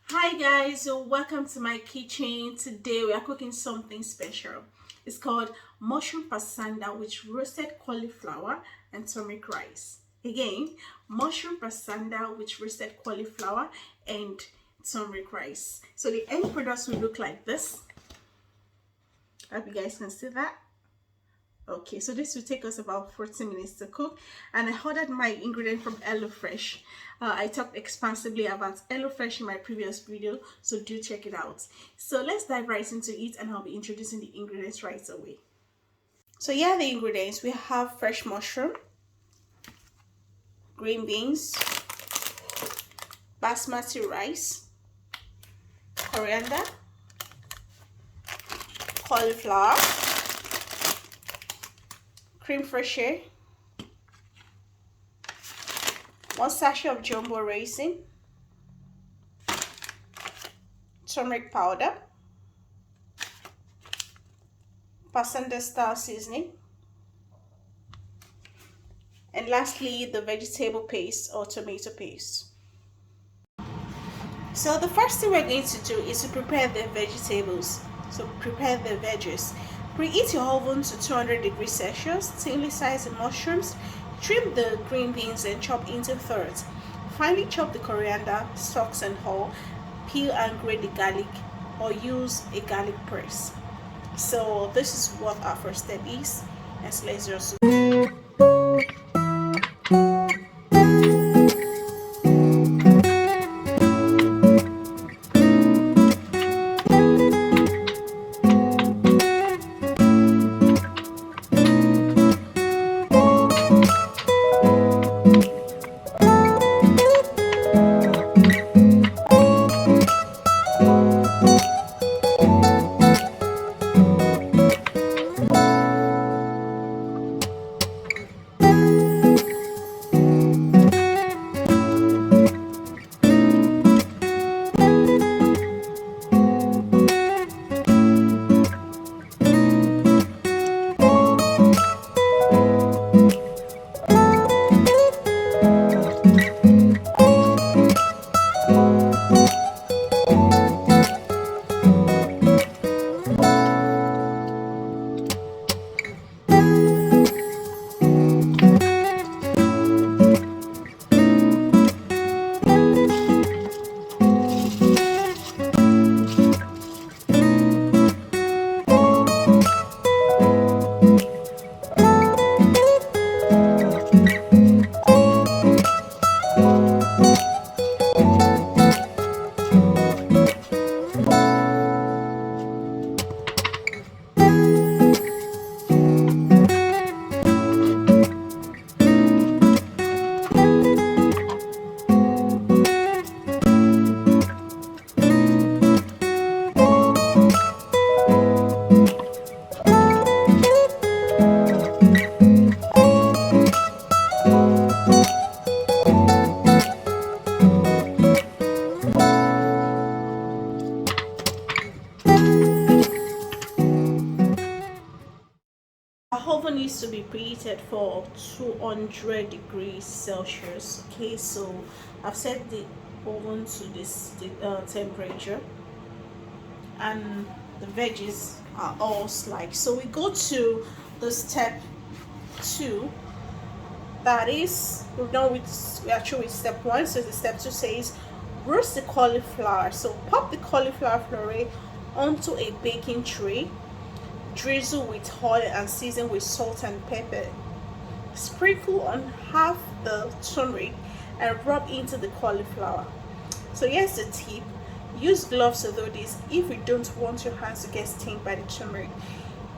Hi guys, so welcome to my kitchen. Today we are cooking something special. It's called mushroom pasanda with roasted cauliflower and turmeric rice. Again, mushroom pasanda with roasted cauliflower and turmeric rice. So the end products will look like this. I hope you guys can see that. Okay, so this will take us about 40 minutes to cook, and I ordered my ingredient from HelloFresh. I talked expansively about HelloFresh in my previous video, so do check it out. So let's dive right into it, and I'll be introducing the ingredients right away. So here are the ingredients. We have fresh mushroom, green beans, basmati rice, coriander, cauliflower, cream fraiche, 1 sachet of jumbo raisin, turmeric powder, pasanda style seasoning, and lastly the vegetable paste or tomato paste. So the first thing we're going to do is to prepare the vegetables. So prepare the veggies. Preheat your oven to 200 degrees Celsius. Thinly slice the mushrooms. Trim the green beans and chop into thirds. Finely chop the coriander, stalks and whole. Peel and grate the garlic or use a garlic press. So this is what our first step is. And so let's just our oven needs to be preheated for 200 degrees Celsius. Okay, so I've set the oven to this temperature, and the veggies are all sliced. So we go to the step 2. That is, we're done with, we're actually with step 1. So the step 2 says roast the cauliflower. So pop the cauliflower puree onto a baking tray. Drizzle with oil and season with salt and pepper. Sprinkle on half the turmeric and rub into the cauliflower. So here's the tip. Use gloves to do this if you don't want your hands to get stained by the turmeric.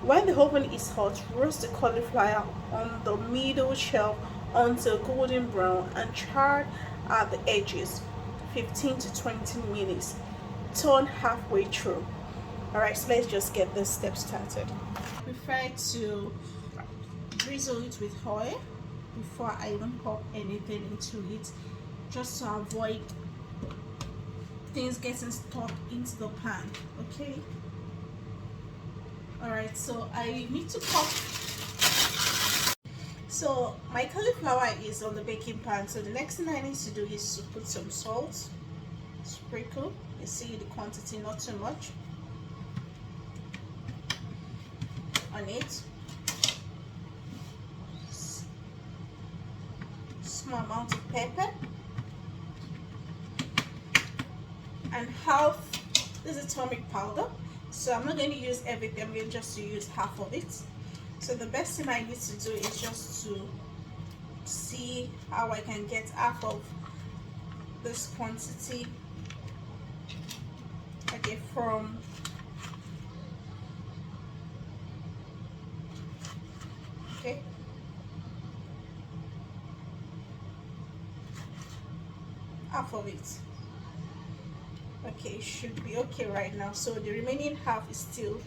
When the oven is hot, roast the cauliflower on the middle shelf until golden brown and charred at the edges. 15 to 20 minutes. Turn halfway through. Alright, so let's just get this step started. I prefer to drizzle it with oil before I even pop anything into it, just to avoid things getting stuck into the pan. Okay. Alright, so I need to pop. So my cauliflower is on the baking pan, so the next thing I need to do is to put some salt, sprinkle, You see the quantity, not too much on it. Small amount of pepper, and half, this is turmeric powder, so I'm not going to use everything, I'm going just to use half of it. So the best thing I need to do is just to see how I can get half of this quantity, okay, from okay, half of it. Okay, should be okay right now. So the remaining half is still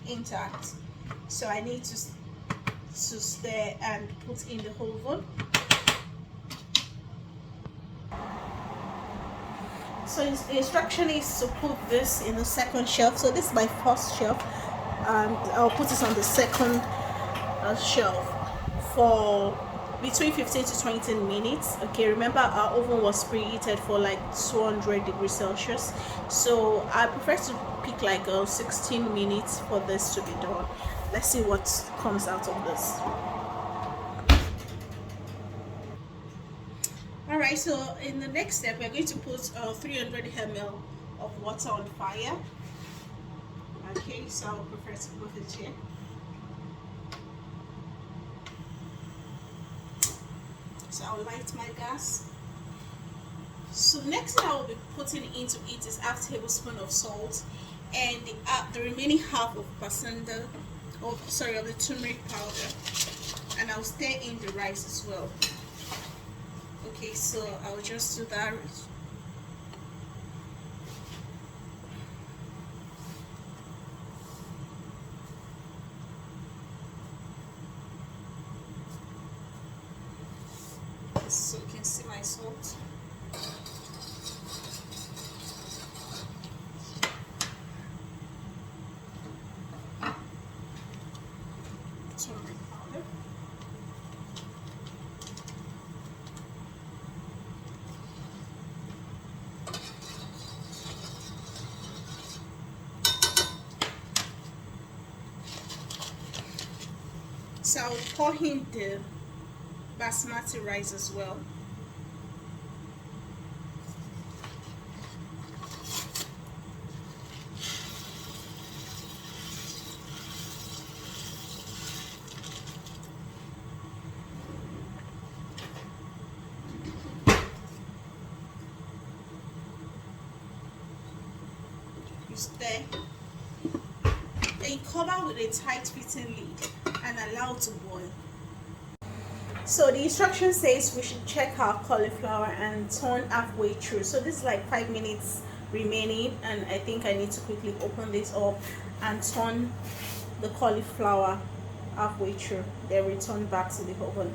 intact, so I need to stir and put in the oven. So the instruction is to put this in the second shelf. So this is my first shelf, and I'll put it on the second shelf for between 15 to 20 minutes. Okay, remember our oven was preheated for like 200 degrees Celsius, so I prefer to pick like 16 minutes for this to be done. Let's see what comes out of this. Alright, so in the next step we're going to put 300 ml of water on fire. Okay, so I would prefer to put it here. So I'll light my gas. So next thing I will be putting into it is half tablespoon of salt and the remaining half of pasanda, of the turmeric powder, and I'll stir in the rice as well. Okay, so I'll just do that. So you can see my salt. Turmeric powder. So I'll pour in the basmati rice as well. You stir, then you cover with a tight fitting lid and allow to boil. So the instruction says we should check our cauliflower and turn halfway through. So this is like 5 minutes remaining, and I think I need to quickly open this up and turn the cauliflower halfway through, then return back to the oven.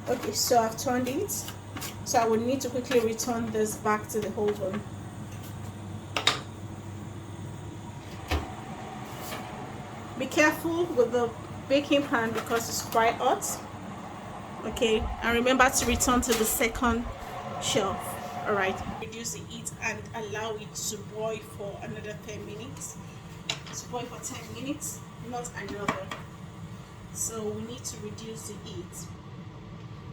Okay, so I've turned it, so I would need to quickly return this back to the oven. Be careful with the baking pan because it's quite hot. Okay, and remember to return to the second shelf. All right, reduce the heat and allow it to boil for another 10 minutes. To boil for 10 minutes, not another. So we need to reduce the heat.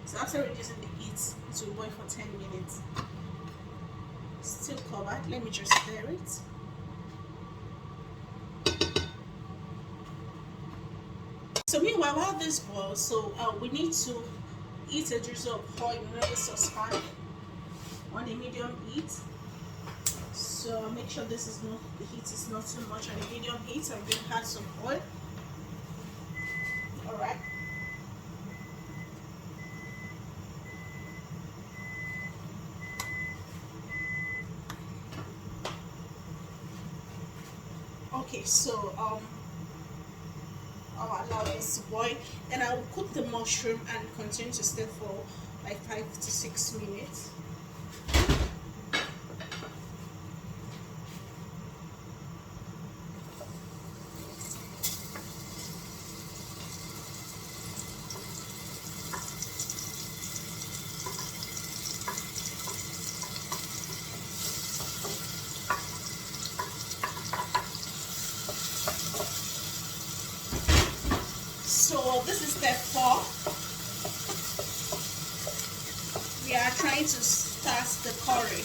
So after reducing the heat, it will boil for 10 minutes. Still covered. Let me just stir it. So meanwhile, while this boils, so we need to heat a drizzle of oil in another saucepan on a medium heat. So make sure the heat is not too much. On a medium heat, I'm going to add some oil. All right. Okay, so I'll allow this to boil, and I will cook the mushroom and continue to stir for like 5 to 6 minutes. going to start the curry.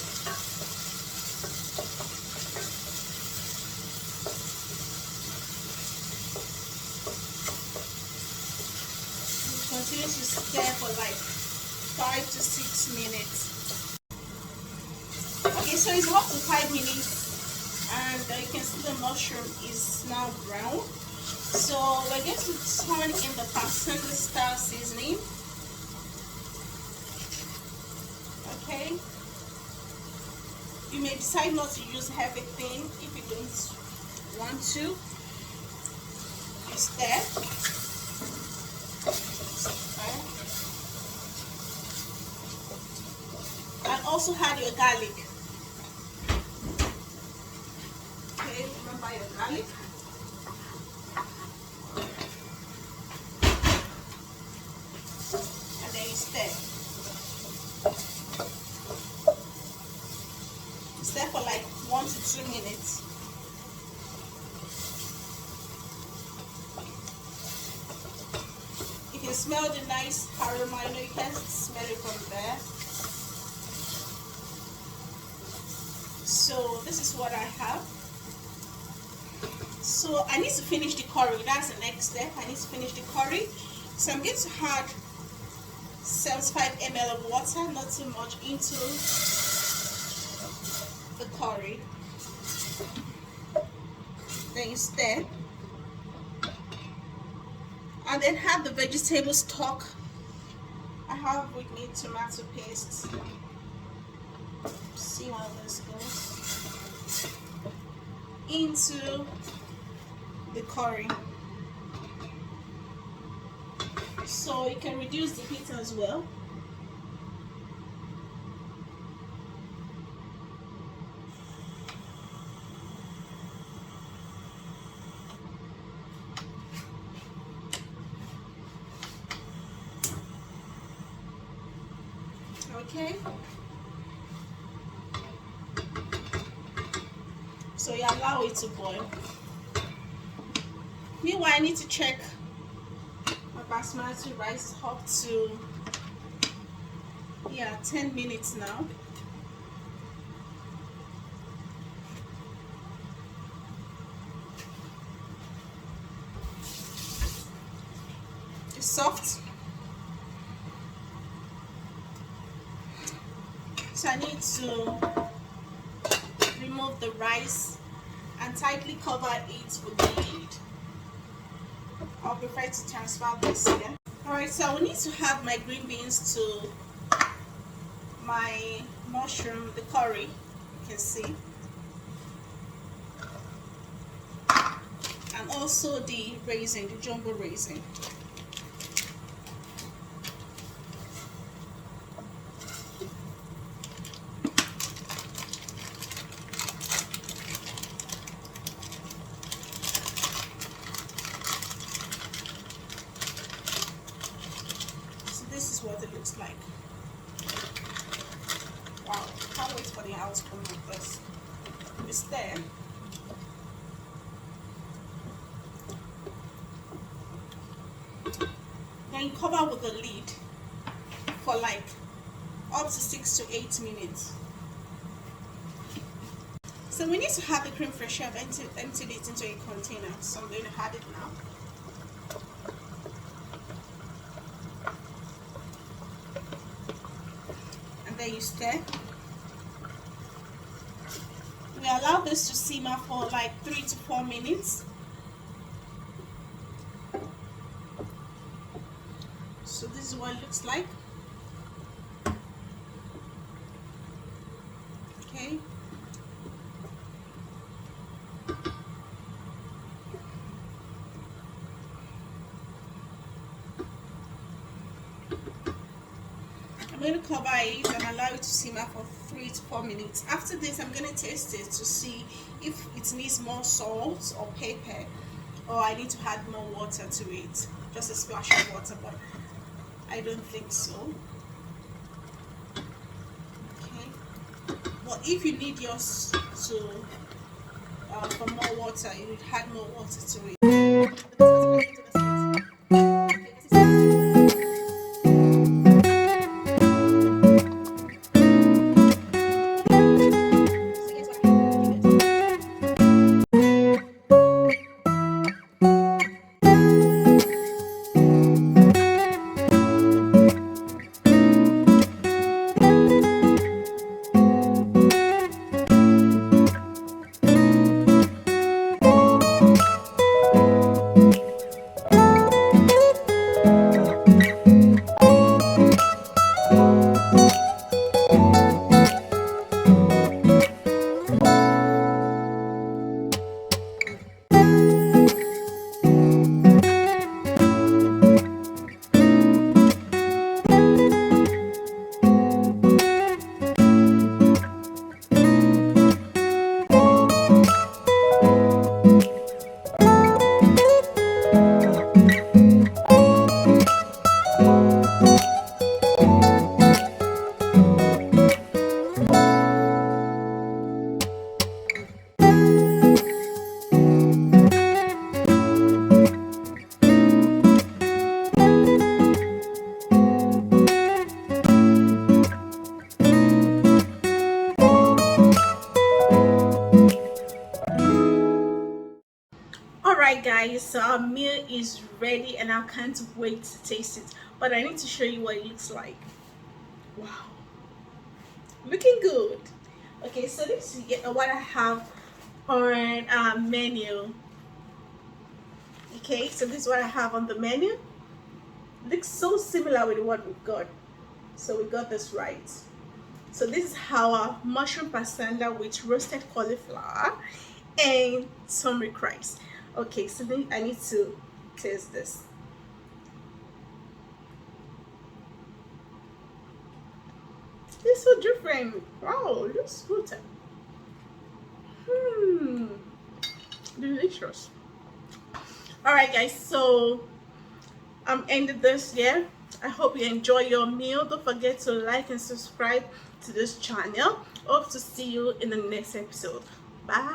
Continue to stir for like 5 to 6 minutes. Okay, so it's up to 5 minutes, and you can see the mushroom is now brown. So we're going to turn in the pasanda style seasoning. Okay, you may decide not to use everything if you don't want to. You stir. And also add your garlic. Okay, remember your garlic. And then you stir. Stir for like 1 to 2 minutes. You can smell the nice aroma. I know you can smell it from there. So this is what I have. So I need to finish the curry. That's the next step. I need to finish the curry. So I'm going to add 75 ml of water, not too much, into the curry. Then you stir. And then add the vegetable stock. I have with me tomato paste. See how this goes into the curry. So you can reduce the heat as well. Okay. So you allow it to boil. Meanwhile, I need to check my basmati rice up to 10 minutes now. It's soft. So I need to remove the rice and tightly cover it with the lid. I'll prefer to transfer this here. Alright, so I need to add my green beans to my mushroom, the curry, you can see. And also the raisin, the jumbo raisin. This is what it looks like. Wow, can't wait for the outcome of this. It's there. Then you cover with the lid for like up to 6 to 8 minutes. So we need to have the creme fraiche. I've emptied it into a container, so I'm going to add it now. Then you stir. We allow this to simmer for like 3 to 4 minutes. So this is what it looks like. Okay. I'm going to cover it and allow it to simmer for 3 to 4 minutes. After this, I'm going to taste it to see if it needs more salt or pepper, or I need to add more water to it. Just a splash of water, but I don't think so. Okay. But if you need yours to for more water, you would add more water to it. guys, so our meal is ready and I can't wait to taste it, but I need to show you what it looks like. Wow, looking good. Okay, so this is what I have on our menu. Okay, so this is what I have on the menu. Looks so similar with what we've got, so we got this right. So this is our mushroom pasanda with roasted cauliflower and turmeric rice. Okay, so then I need to taste this. It's so different. Wow, looks good. Delicious. All right, guys, so I'm ending this here. I hope you enjoy your meal. Don't forget to like and subscribe to this channel. Hope to see you in the next episode. Bye.